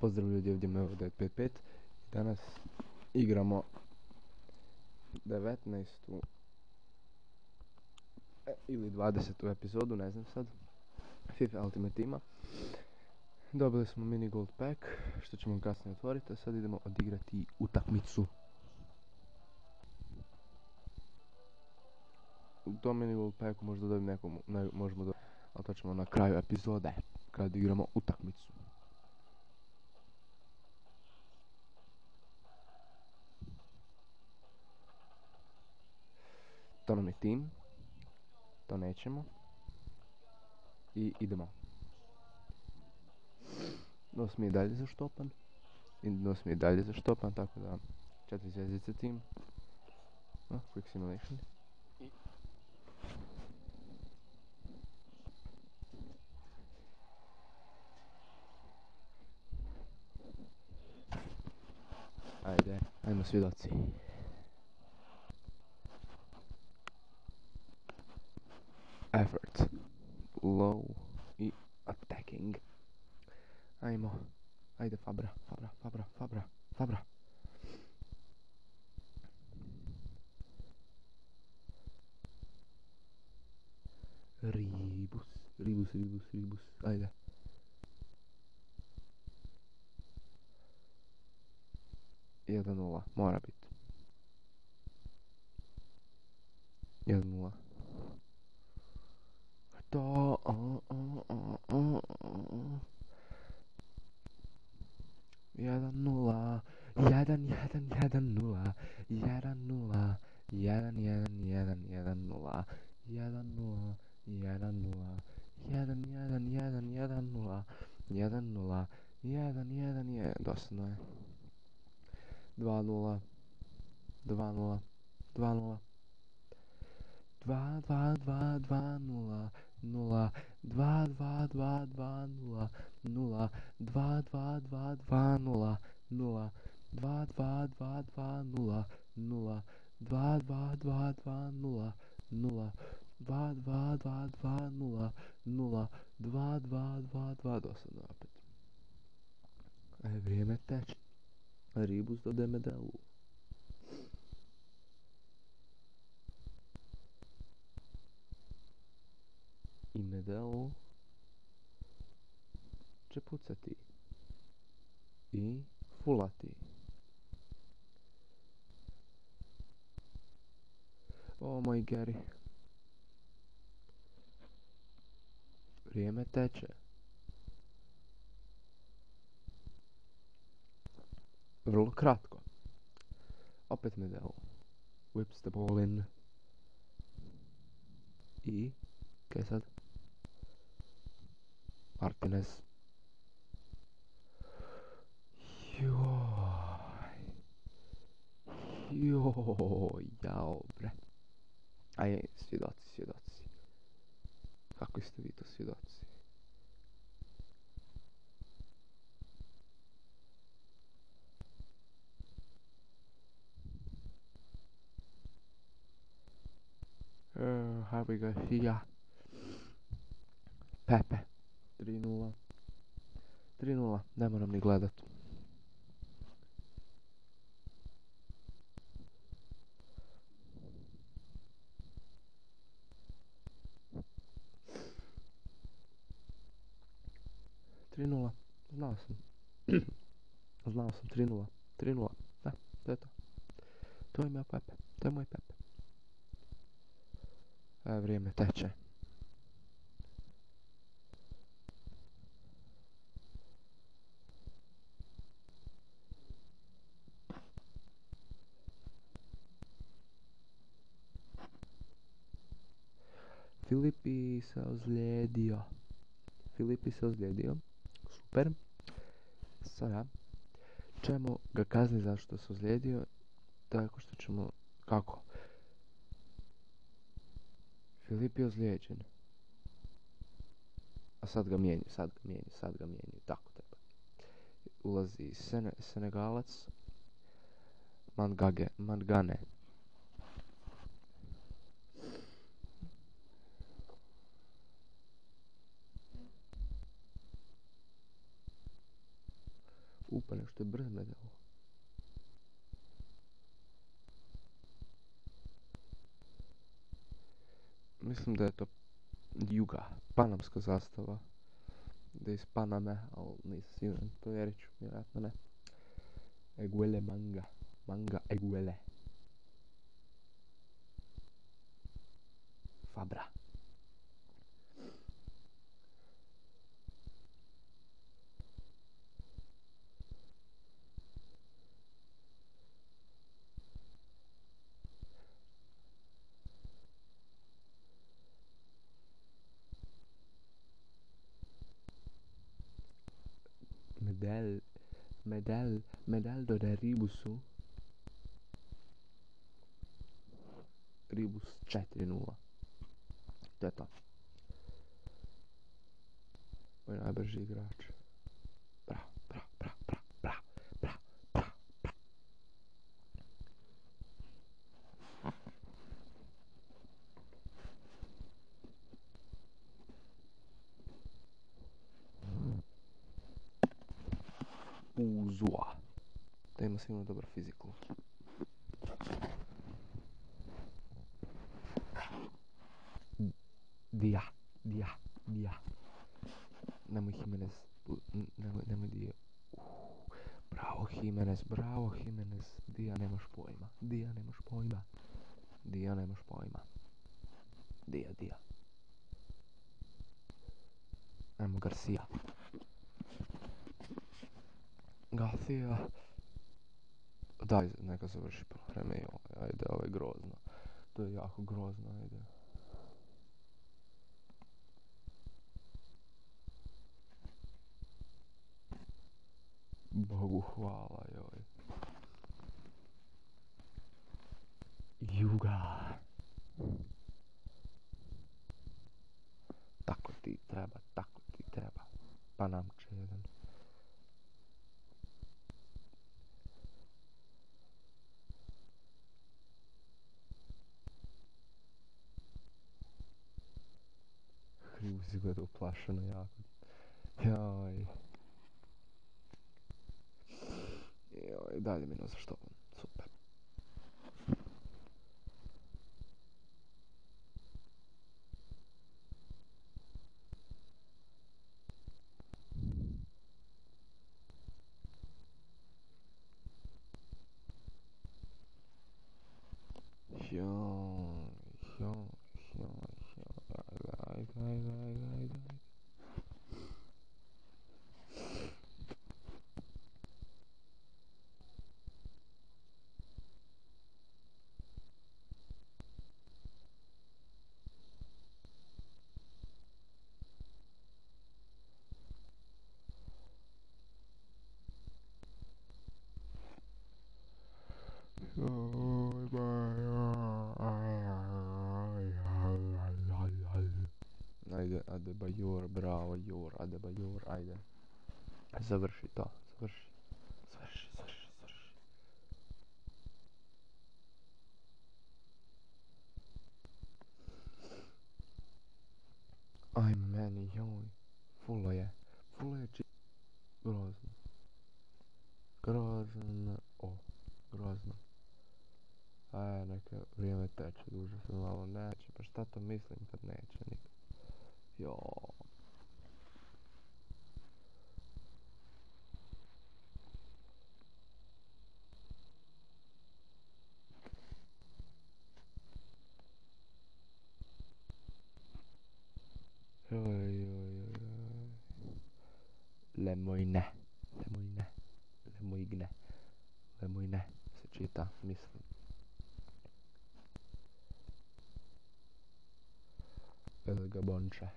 Pozdrav ljudi, ovdje me 955. Danas igramo 19. Ili 20. epizodu, ne znam sad, FIFA Ultimate Teama. Dobili smo mini gold pack, što ćemo kasnije otvoriti, a sad idemo odigrati utakmicu. U tom mini gold packu možda dobijem nekom, možemo dobiti, ali to ćemo na kraju epizode, kad igramo utakmicu. To nam je tim, to nećemo. I idemo. Nos mi je dalje zaštopan. Nos mi je dalje zaštopan, tako da 4 zvjezdice tim. Quick simulation. Ajde, ajmo svjedoci. Effort. Low i attacking. Ajmo. Ajde Fabra. Ribus. Ajde. Jedan nula, mora biti. 1-0. To. 1-0. 1-1-1-0. 1-0. 1-1-1-1-0. 1-0. 1-0. 1-1-1-1-0. 1-0. 1-1-1. Dosadno je. 2-0. 2-0. 2-0. 2-2-2-2-0. 0. 2-2-2-2-0. 0. 2-2-2-2-0. 0. 2-2-2-2-0. 0. 2-2-2-2-0. 0. 2-2-2-2-0. 0. 2-2-2-2. Dosadno opet. Vrijeme teče. Ribus do Demedelu. I Medel će pucati i fulati. O moj Gary. Vrijeme teče. Vrlo kratko. Opet Medel. Whips the ball in. I kaj sad? Martinez. Jao bre. Aj, svjedoci. Kako ste vi to svjedoci? Harvey Garcia. Pepe. 3-0. 3-0, ne moram ni gledat. Znao sam. Znao sam 3-0. 3-0. Da, to je to. To je moj Pepe. To je moj Pepe. Vrijeme teče. Filipi se ozlijedio. Super. Sada ćemo ga kazniti zašto se ozlijedio. Tako što ćemo... Kako? Filip je ozlijeđen. A sad ga mijenju. Tako treba. Ulazi Senegalac. Mangane. skupa, nešto je brzo ovo. Mislim da je to Juga, panamska zastava. Da je iz Paname, ali nisam siguran, provjerit ću, vjerojatno ne. Eguele manga. Manga Eguele. Fabra. Medel de Ribusu. Ribus 4-0. To je to. Moj najbrži igrač. Bravo, bravo, bravo, bravo, bravo, bravo, bravo, bravo. Uzua. Da ima sigurno dobar fizikal. Dia. Nemoj Jimenez. Nemoj Dia. Bravo Jimenez. Dia nemaš pojma. Dia. Ajmo Garcia. Daj, neka završi prvo vreme. Ajde, ovo je grozno. To je jako grozno, ajde. Bogu hvala, joj. Juga. Tako ti treba. Panamče jedan. Krivo izgleda uplašeno jako. Joj, dalje minus za što. Super. Ajde. Ajde, Adebayor, bravo, Adebayor, ajde. Završi to, završi. Aj meni, joj. Fulo je grozno. Grozno. Aj, neka vrijeme teče duže se malo neće, pa šta to mislim kad neće nikad. Jo. Lemoine se čita, mislim. Gabonče.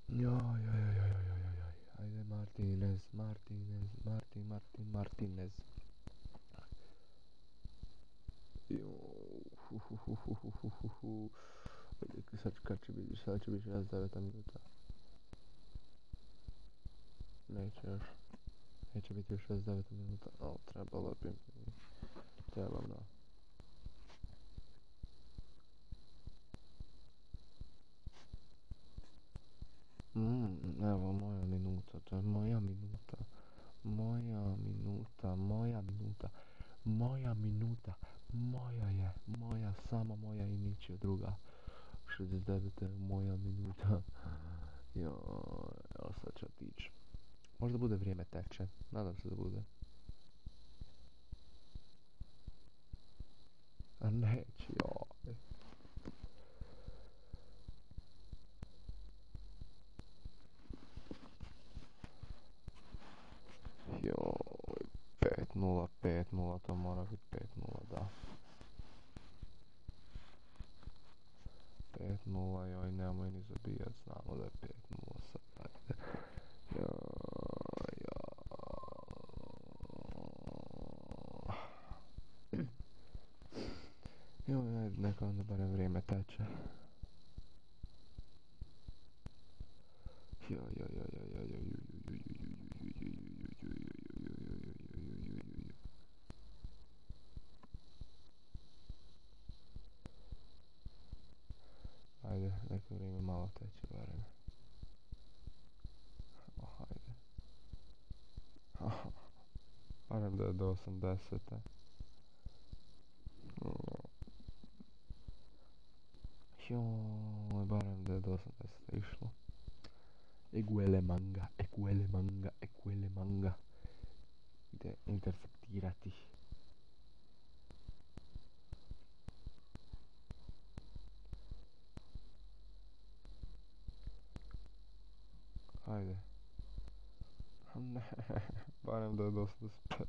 Joj. Ajde Martinez. Sad će biti 69 minuta. Neće još. Neće biti još 69 minuta. O, trebalo bi. Trebam da. Evo moja minuta, to je moja minuta. Moja minuta, moja minuta. Moja minuta. Moja je, moja, samo moja i ničija druga. 69 je moja minuta. Joj, sad će otići. Možda bude vrijeme teče, nadam se da bude. A neće, joj. Joj, 5-0, 5-0, to mora biti 5-0, da. 5-0, joj, nemoj ni zabijat, znamo da je 5-0 sad, ajde. Joj, joj, ajde, neka onda barem vrijeme teče. Ajde, neka vrijeme malo teče barem. Ajde. Barem da je do 80. Joj, barem da je do 80 išlo. Eguele manga, eguele manga, eguele manga. Ide interceptirati. Ajde. Ne, barem da je do 85.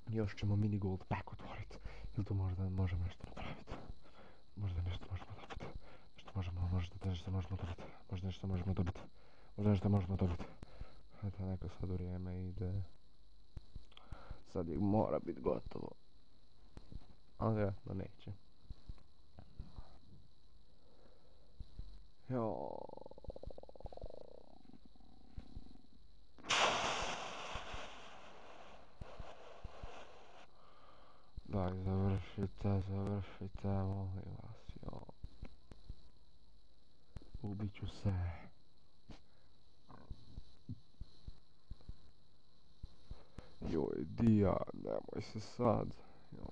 Još ćemo mini gold pack otvoriti. Ili tu možda možemo nešto napraviti. Možda nešto možemo dobiti. Nešto možemo, možda nešto možemo dobiti. Možda nešto možemo dobiti. Možda nešto možemo dobiti. Eto, neka sad vrijeme ide. Sad je mora biti gotovo. Ali vjerojatno neće. Daj, završite, molim vas, jo. Ubit ću se. Joj, Dija, nemoj se sad. Jo.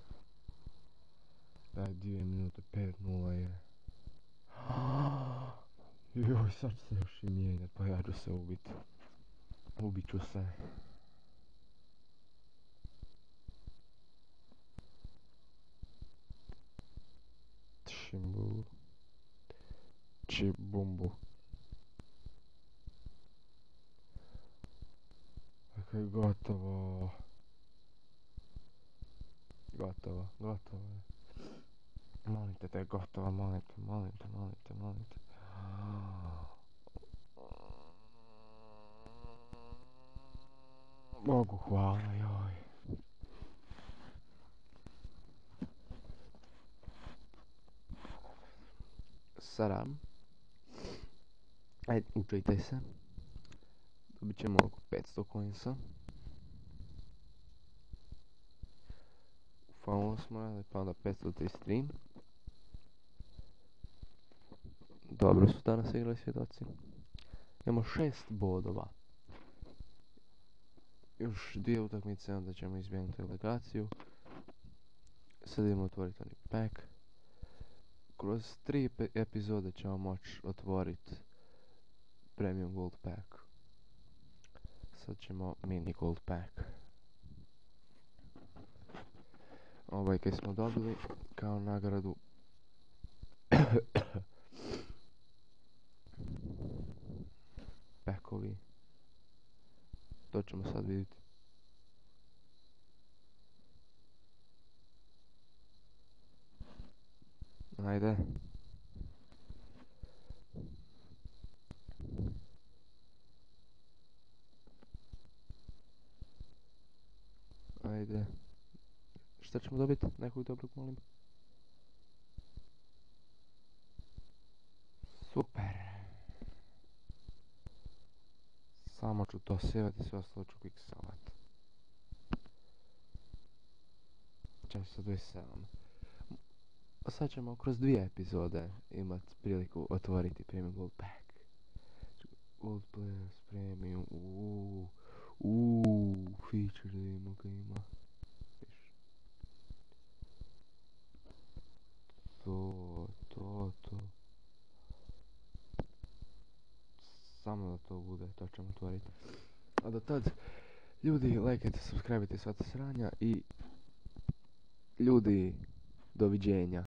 Daj, 2 minute, 5-0 je. Joj, sad će se još i mijenjat, pa ja ću se ubit. Ubit ću se. Čimbu. Čibumbu. Dakle, gotovo. Gotovo je. Molim te da je gotovo, molim te. Bogu hvala, joj. Saram. Ajde, učajte se. Dobit ćemo oko 500 coinsa. Ufalno smo radili, pa onda 533. Dobro su danas igrali svjedoci. Imamo 6 bodova. Još 2 utakmice, onda ćemo izmijeniti legaciju. Sad idemo otvoriti oni pack. Kroz 3 epizode ćemo moći otvoriti Premium Gold Pack. Sad ćemo Mini Gold Pack. Ovaj kaj smo dobili kao nagradu. Packovi. To ćemo sad vidjeti. Ajde. ajde. Šta ćemo dobiti? Nekog dobrog, molim. Super. Samo ću to sjevati, sve ostalo ću pikselat. Čas sa 27. A sad ćemo kroz 2 epizode imat priliku otvoriti Premium Gold Pack. Gold Players Premium, feature da imamo ga ima. Viš. To. Samo da to bude, to ćemo otvoriti. A do tad, ljudi, lajkajte, subscribe-ajte sva ta sranja i ljudi, doviđenja.